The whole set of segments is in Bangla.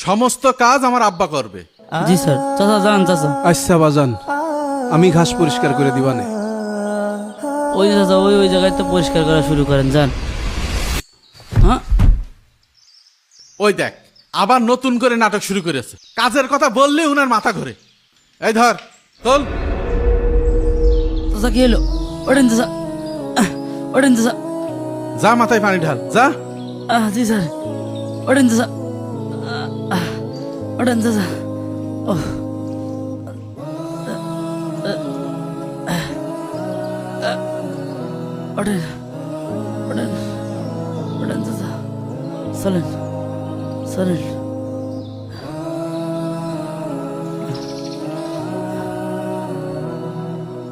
সমস্ত কাজ আমার আব্বা করবে। জি স্যার। চাচা যান চাচা। আচ্ছা বাজান, আমি ঘাস পরিষ্কার করে দিবানে। ওই চাচা ওই জায়গায় তো পরিষ্কার করা শুরু করেন, যান। হ্যাঁ ওই দেখ আবার নতুন করে নাটক শুরু করেছে। কাজের কথা বললে উনার মাথা ঘোরে। এই ধর তোল। চাচা কি হলো? ওঠেন চাচা, ওঠেন চাচা। যা মাথায় পানি ঢাল যা। জি স্যার। ওঠেন চাচা, ওঠেন চাচা। ও ওঠেন, ওঠেন, ওঠেন চাচা। চলেন চলেন।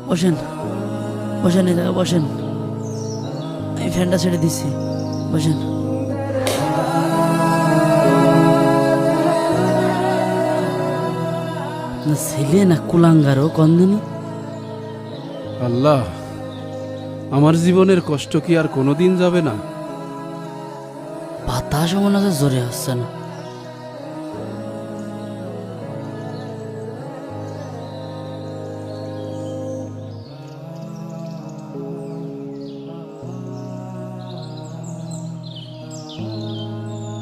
বসেন বসেন, এই জায়গায় বসেন। আমি ফ্যানটা ছেড়ে দিচ্ছি, বসেন। না ছেলে না কুলাঙ্গারও কন্দিনী। আল্লাহ, আমার জীবনের কষ্ট কি আর কোনোদিন যাবে না? বাতাস মনে হচ্ছে জোরে আসছে না।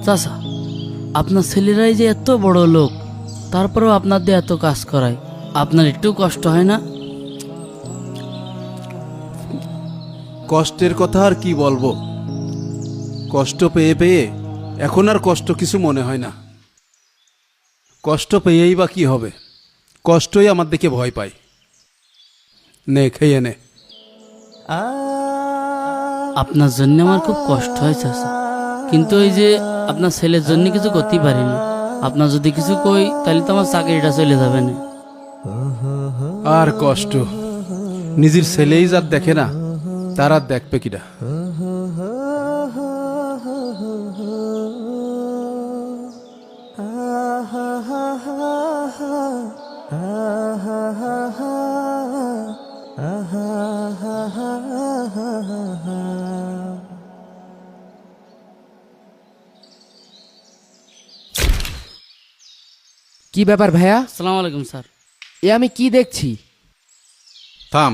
চাচা, আপনার ছেলেরাই যে এত বড় লোক, তারপরেও আপনার দিয়ে এত কাজ করায়, আপনার একটু কষ্ট হয় না? কষ্টের কথা আর কি বলবো, কষ্ট পেয়ে পেয়ে এখন আর কষ্ট কিছু মনে হয় না। কষ্ট পেয়েই বা কি হবে, কষ্টই আমার দিকে ভয় পায়। নে খেয়ে নে। আপনার জন্য আমার খুব কষ্ট হয় চাচা, কিন্তু ওই যে আপনার ছেলের জন্য কিছু করতেই পারিনি। আপনার যদি কিছু কই তাহলে তো আমার চাকরিটা চলে যাবে না। আর কষ্ট নিজের ছেলেই যার দেখে না, তার আর দেখবে কিনা? কি ব্যাপার ভাইয়া? আসসালামু আলাইকুম স্যার। এ আমি কি দেখছি? থাম।